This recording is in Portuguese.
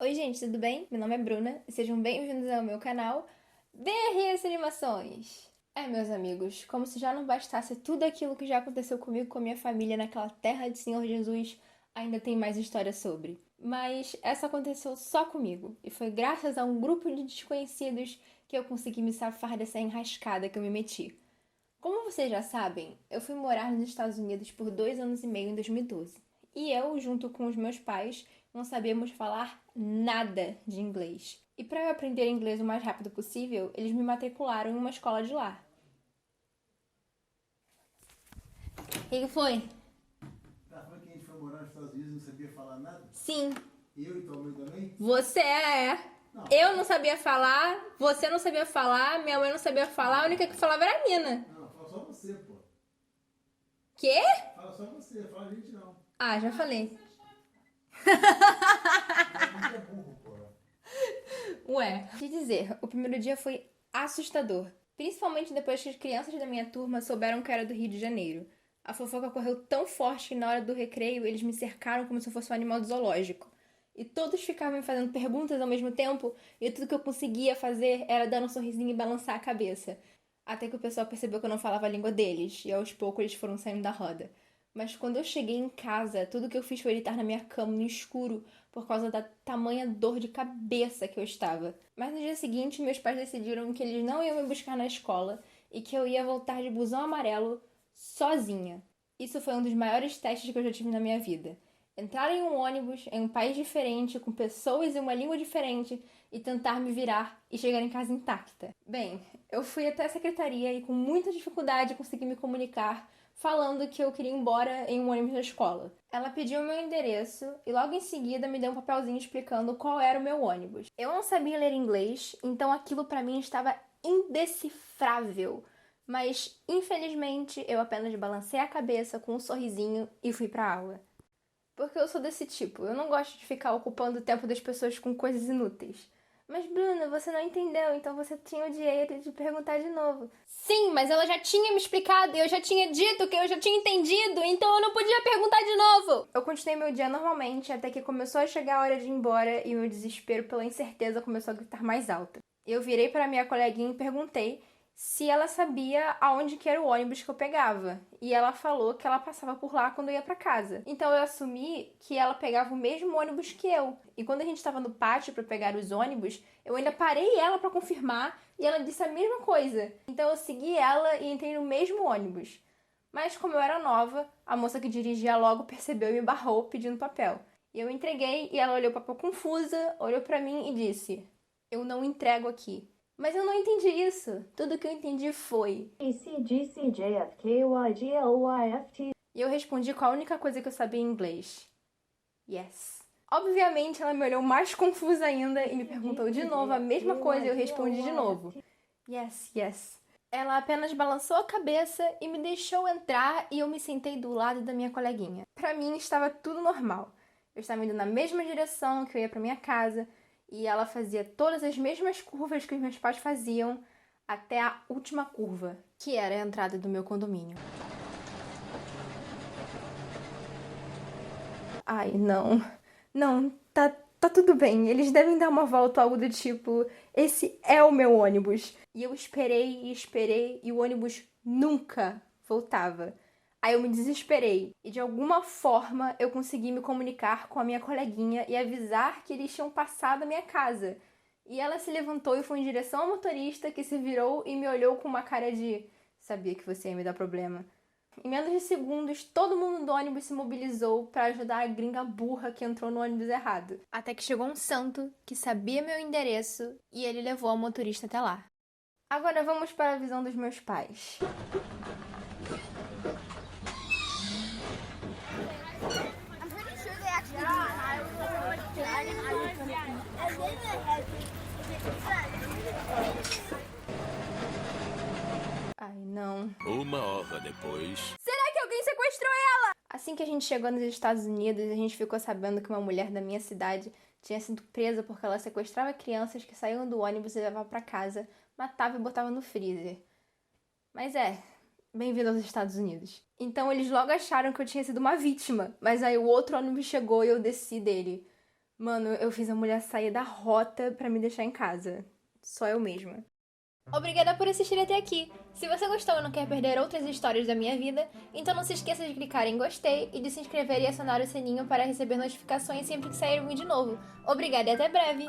Oi, gente, tudo bem? Meu nome é Bruna e sejam bem-vindos ao meu canal BRS Animações. Meus amigos, como se já não bastasse tudo aquilo que já aconteceu comigo e com a minha família naquela terra de Senhor Jesus, ainda tem mais história sobre. Mas essa aconteceu só comigo e foi graças a um grupo de desconhecidos que eu consegui me safar dessa enrascada que eu me meti. Como vocês já sabem, eu fui morar nos Estados Unidos por 2 anos e meio em 2012. E eu, junto com os meus pais, não sabíamos falar nada de inglês. E para eu aprender inglês o mais rápido possível, eles me matricularam em uma escola de lá. O que foi? Tá falando que a gente foi morar nos Estados Unidos e não sabia falar nada? Sim, Eu e tua mãe também? você é. Não. Eu não sabia falar, você não sabia falar, minha mãe não sabia falar, a única que falava era a Nina. Não, fala só você, pô. Quê? Fala só você, fala a gente não. Ah, já falei. A gente é burro, pô. Ué, o que dizer, o primeiro dia foi assustador. Principalmente depois que as crianças da minha turma souberam que eu era do Rio de Janeiro. A fofoca correu tão forte que na hora do recreio eles me cercaram como se eu fosse um animal do zoológico. E todos ficavam me fazendo perguntas ao mesmo tempo, e tudo que eu conseguia fazer era dar um sorrisinho e balançar a cabeça. Até que o pessoal percebeu que eu não falava a língua deles, e aos poucos eles foram saindo da roda. Mas quando eu cheguei em casa, tudo que eu fiz foi deitar na minha cama no escuro, por causa da tamanha dor de cabeça que eu estava. Mas no dia seguinte, meus pais decidiram que eles não iam me buscar na escola e que eu ia voltar de busão amarelo sozinha. Isso foi um dos maiores testes que eu já tive na minha vida. Entrar em um ônibus em um país diferente, com pessoas e uma língua diferente, e tentar me virar e chegar em casa intacta. Bem, eu fui até a secretaria e com muita dificuldade consegui me comunicar, falando que eu queria ir embora em um ônibus da escola. Ela pediu o meu endereço e logo em seguida me deu um papelzinho explicando qual era o meu ônibus. Eu não sabia ler inglês, então aquilo para mim estava indecifrável. Mas, infelizmente, eu apenas balancei a cabeça com um sorrisinho e fui pra aula. Porque eu sou desse tipo, eu não gosto de ficar ocupando o tempo das pessoas com coisas inúteis. Mas, Bruna, você não entendeu, então você tinha o direito de perguntar de novo. Sim, mas ela já tinha me explicado e eu já tinha dito que eu já tinha entendido, então eu não podia perguntar de novo. Eu continuei meu dia normalmente até que começou a chegar a hora de ir embora e o meu desespero pela incerteza começou a gritar mais alto. Eu virei para minha coleguinha e perguntei se ela sabia aonde que era o ônibus que eu pegava. E ela falou que ela passava por lá quando eu ia para casa. Então eu assumi que ela pegava o mesmo ônibus que eu. E quando a gente estava no pátio para pegar os ônibus, eu ainda parei ela para confirmar e ela disse a mesma coisa. Então eu segui ela e entrei no mesmo ônibus. Mas como eu era nova, a moça que dirigia logo percebeu e me barrou pedindo papel. E eu entreguei e ela olhou o papel confusa, olhou para mim e disse: "Eu não entrego aqui." Mas eu não entendi isso. Tudo que eu entendi foi. ACGCJFKYGLYFT. E eu respondi com a única coisa que eu sabia em inglês: Yes. Obviamente, ela me olhou mais confusa ainda e me perguntou de novo a mesma coisa e eu respondi de novo: Yes, yes. Ela apenas balançou a cabeça e me deixou entrar e eu me sentei do lado da minha coleguinha. Pra mim, estava tudo normal. Eu estava indo na mesma direção que eu ia pra minha casa e ela fazia todas as mesmas curvas que os meus pais faziam até a última curva, que era a entrada do meu condomínio. Ai, não. Não, tá tudo bem. Eles devem dar uma volta, algo do tipo: esse é o meu ônibus. E eu esperei e esperei e o ônibus nunca voltava. Aí eu me desesperei e de alguma forma eu consegui me comunicar com a minha coleguinha e avisar que eles tinham passado a minha casa. E ela se levantou e foi em direção ao motorista, que se virou e me olhou com uma cara de: sabia que você ia me dar problema. Em menos de segundos, todo mundo do ônibus se mobilizou para ajudar a gringa burra que entrou no ônibus errado. Até que chegou um santo que sabia meu endereço e ele levou o motorista até lá. Agora vamos para a visão dos meus pais. I'm pretty sure they actually Ai, não. Uma hora depois. Será que alguém sequestrou ela? Assim que a gente chegou nos Estados Unidos, a gente ficou sabendo que uma mulher da minha cidade tinha sido presa porque ela sequestrava crianças que saíam do ônibus e levava para casa, matava e botava no freezer. Mas bem-vindo aos Estados Unidos. Então eles logo acharam que eu tinha sido uma vítima, mas aí o outro ônibus chegou e eu desci dele. Mano, eu fiz a mulher sair da rota pra me deixar em casa. Só eu mesma. Obrigada por assistir até aqui. Se você gostou e não quer perder outras histórias da minha vida, então não se esqueça de clicar em gostei e de se inscrever e acionar o sininho para receber notificações sempre que sair um vídeo novo. Obrigada e até breve!